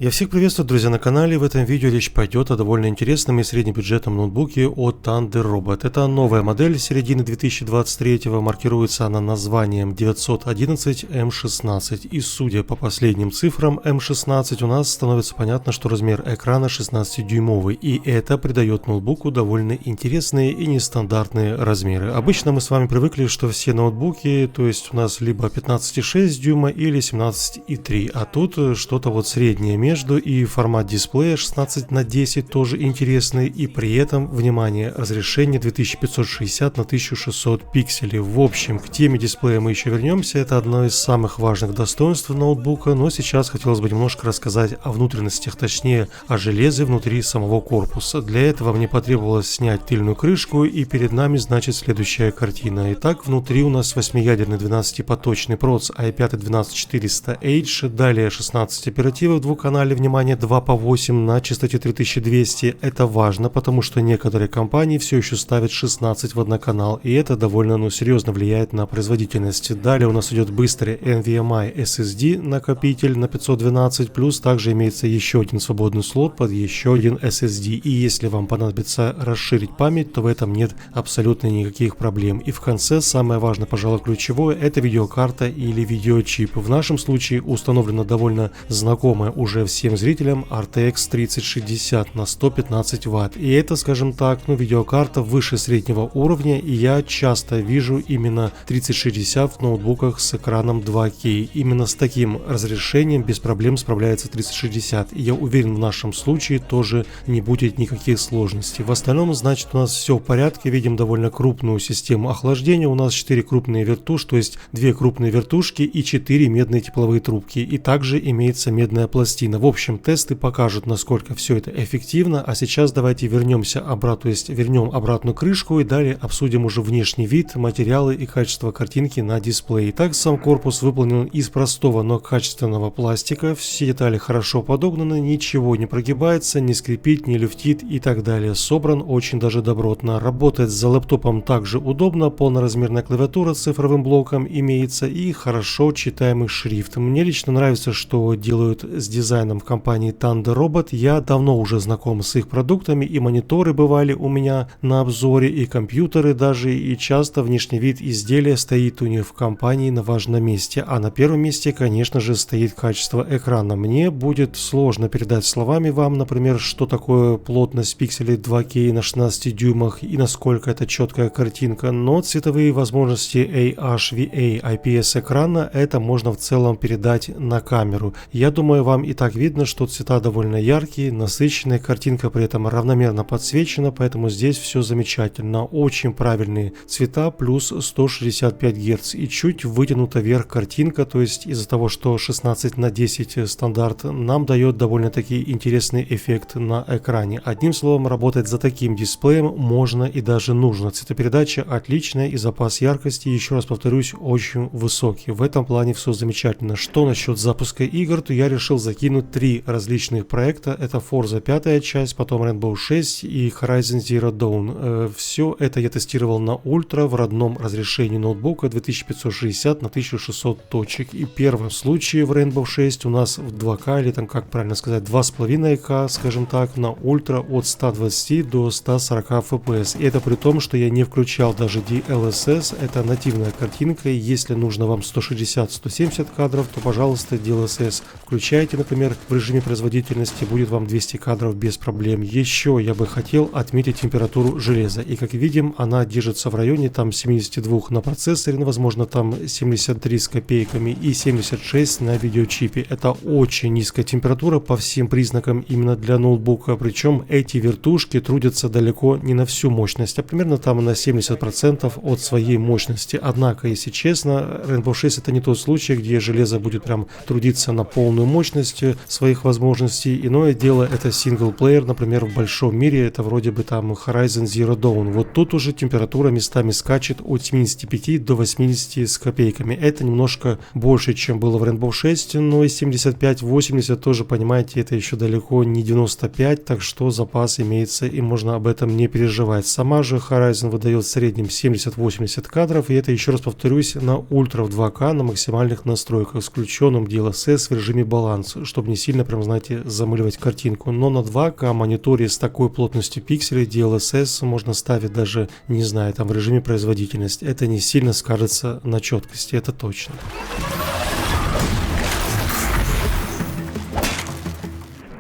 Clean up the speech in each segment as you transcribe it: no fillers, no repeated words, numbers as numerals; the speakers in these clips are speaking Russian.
Я всех приветствую, друзья, на канале. В этом видео речь пойдет о довольно интересном и среднебюджетном ноутбуке от Thunder Robot. Это новая модель середины 2023, маркируется она названием 911M16. И судя по последним цифрам M16, у нас становится понятно, что размер экрана 16-дюймовый. И это придает ноутбуку довольно интересные и нестандартные размеры. Обычно мы с вами привыкли, что все ноутбуки, то есть у нас либо 15,6 дюйма или 17,3, а тут что-то вот среднее между, и формат дисплея 16:10 тоже интересный, и при этом, внимание, разрешение 2560 на 1600 пикселей. В общем, к теме дисплея мы еще вернемся, это одно из самых важных достоинств ноутбука, но сейчас хотелось бы немножко рассказать о внутренностях, точнее о железе внутри самого корпуса. Для этого мне потребовалось снять тыльную крышку, и перед нами значит следующая картина. Итак, внутри у нас 8-ядерный 12-поточный проц i5-12400H, далее 16 оперативов двухканальных, внимание, 2 по 8 на частоте 3200. Это важно, потому что некоторые компании все еще ставят 16 в одноканал, и это довольно серьезно влияет на производительность. Далее у нас идет быстрый NVMe SSD накопитель на 512, плюс также имеется еще один свободный слот под еще один SSD. И если вам понадобится расширить память, то в этом нет абсолютно никаких проблем. И в конце самое важное, пожалуй, ключевое, это видеокарта или видеочип. В нашем случае установлена довольно знакомая уже всем зрителям RTX 3060 на 115 Вт. И это, скажем так, видеокарта выше среднего уровня, и я часто вижу именно 3060 в ноутбуках с экраном 2К. Именно с таким разрешением без проблем справляется 3060. И я уверен, в нашем случае тоже не будет никаких сложностей. В остальном, значит, у нас все в порядке. Видим довольно крупную систему охлаждения. У нас 4 крупные вертушки, то есть 2 крупные вертушки и 4 медные тепловые трубки. И также имеется медная пластина. В общем, тесты покажут, насколько все это эффективно, а сейчас давайте вернемся обратно, то есть вернем обратную крышку и далее обсудим уже внешний вид, материалы и качество картинки на дисплее. Итак, сам корпус выполнен из простого, но качественного пластика, все детали хорошо подогнаны, ничего не прогибается, не скрипит, не люфтит и так далее. Собран очень даже добротно. Работать за лэптопом также удобно, полноразмерная клавиатура с цифровым блоком имеется и хорошо читаемый шрифт. Мне лично нравится, что делают с дизайном в компании Thunder Robot. Я давно уже знаком с их продуктами, и мониторы бывали у меня на обзоре, и компьютеры даже, и часто внешний вид изделия стоит у них в компании на важном месте. А на первом месте, конечно же, стоит качество экрана. Мне будет сложно передать словами вам, например, что такое плотность пикселей 2К на 16 дюймах и насколько это четкая картинка, но цветовые возможности AHVA IPS экрана это можно в целом передать на камеру. Я думаю, вам и так видно, что цвета довольно яркие, насыщенные, картинка при этом равномерно подсвечена, поэтому здесь все замечательно. Очень правильные цвета, плюс 165 Гц и чуть вытянута вверх картинка, то есть из-за того, что 16:10 стандарт нам дает довольно-таки интересный эффект на экране. Одним словом, работать за таким дисплеем можно и даже нужно. Цветопередача отличная и запас яркости, еще раз повторюсь, очень высокий. В этом плане все замечательно. Что насчет запуска игр, то я решил закинуть 3 различных проекта. Это Forza 5 часть, потом Rainbow 6 и Horizon Zero Dawn. Все это я тестировал на ультра в родном разрешении ноутбука 2560 на 1600 точек. И в первом случае в Rainbow 6 у нас в 2К, или там как правильно сказать, 2,5К, скажем так, на ультра от 120 до 140 FPS. И это при том, что я не включал даже DLSS, это нативная картинка. И если нужно вам 160-170 кадров, то пожалуйста DLSS включайте, например, в режиме производительности, будет вам 200 кадров без проблем. Еще я бы хотел отметить температуру железа, и как видим, она держится в районе там 72 на процессоре, возможно там 73 с копейками и 76 на видеочипе. Это очень низкая температура по всем признакам именно для ноутбука, причем эти вертушки трудятся далеко не на всю мощность, а примерно там на 70% от своей мощности. Однако, если честно, Rainbow 6 это не тот случай, где железо будет прям трудиться на полную мощность своих возможностей. Иное дело это синглплеер, например, в большом мире, это вроде бы там Horizon Zero Dawn. Вот тут уже температура местами скачет от 75 до 80 с копейками. Это немножко больше, чем было в Rainbow 6, но и 75-80 тоже, понимаете, это еще далеко не 95, так что запас имеется и можно об этом не переживать. Сама же Horizon выдает в среднем 70-80 кадров, и это, еще раз повторюсь, на ультра в 2К на максимальных настройках с включенным DLSS в режиме баланс, чтобы не сильно, прям, знаете, замыливать картинку. Но на 2К мониторе с такой плотностью пикселей DLSS можно ставить даже, не знаю, там в режиме производительности. Это не сильно скажется на четкости, это точно.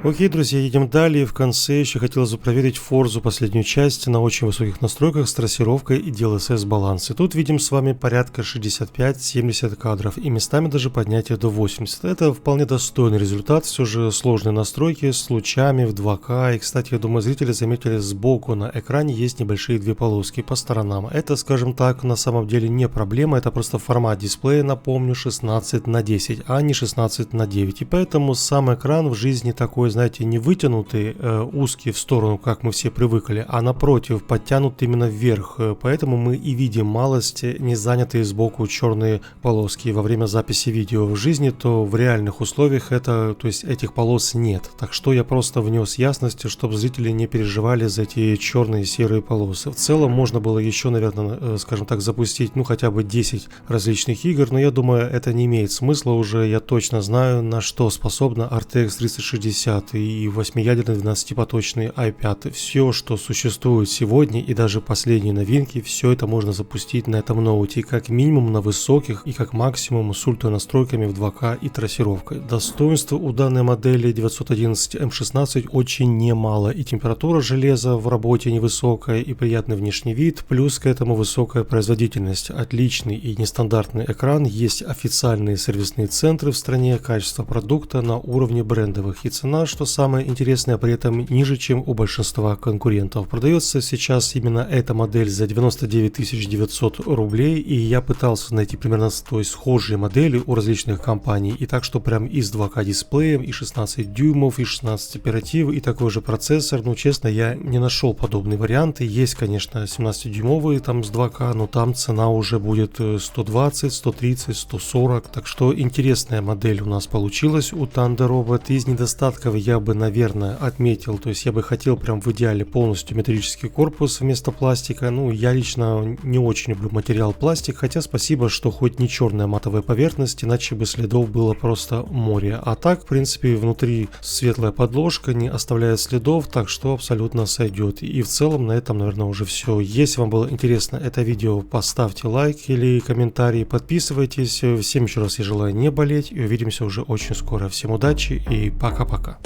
Окей, друзья, едем далее. В конце еще хотелось бы проверить Forza последнюю часть на очень высоких настройках с трассировкой и DLSS баланс. И тут видим с вами порядка 65-70 кадров и местами даже поднятие до 80. Это вполне достойный результат, все же сложные настройки с лучами в 2К. И, кстати, я думаю, зрители заметили, сбоку на экране есть небольшие две полоски по сторонам. Это, скажем так, на самом деле не проблема, это просто формат дисплея, напомню, 16:10, а не 16:9. И поэтому сам экран в жизни такой, знаете, не вытянутый, узкий в сторону, как мы все привыкли, а напротив, подтянут именно вверх. Поэтому мы и видим малость не занятые сбоку черные полоски во время записи видео. В жизни, то в реальных условиях то есть этих полос нет. Так что я просто внес ясности, чтобы зрители не переживали за эти черные и серые полосы. В целом можно было еще, наверное, скажем так, запустить, ну, хотя бы 10 различных игр, но я думаю, это не имеет смысла уже. Я точно знаю, на что способна RTX 3060 и 8-ядерный 12-поточный i5. Все, что существует сегодня, и даже последние новинки, все это можно запустить на этом ноуте, как минимум на высоких и как максимум с ультра настройками в 2К и трассировкой. Достоинства у данной модели 911M16 очень немало, и температура железа в работе невысокая, и приятный внешний вид, плюс к этому высокая производительность, отличный и нестандартный экран, есть официальные сервисные центры в стране, качество продукта на уровне брендовых, и цена, что самое интересное, при этом ниже, чем у большинства конкурентов. Продается сейчас именно эта модель за 99 900 рублей, и я пытался найти примерно схожие модели у различных компаний, и так что прям и с 2К дисплеем, и 16 дюймов, и 16 оператив, и такой же процессор, но честно, я не нашел подобные варианты. Есть, конечно, 17-дюймовые там с 2К, но там цена уже будет 120, 130, 140, так что интересная модель у нас получилась у Thunder Robot. Из недостатков я бы, наверное, отметил, то есть я бы хотел прям в идеале полностью металлический корпус вместо пластика. Ну, я лично не очень люблю материал пластик, хотя спасибо, что хоть не черная матовая поверхность, иначе бы следов было просто море. А так, в принципе, внутри светлая подложка не оставляет следов, так что абсолютно сойдет. И в целом на этом, наверное, уже все. Если вам было интересно это видео, поставьте лайк или комментарий, подписывайтесь. Всем еще раз я желаю не болеть и увидимся уже очень скоро. Всем удачи и пока-пока.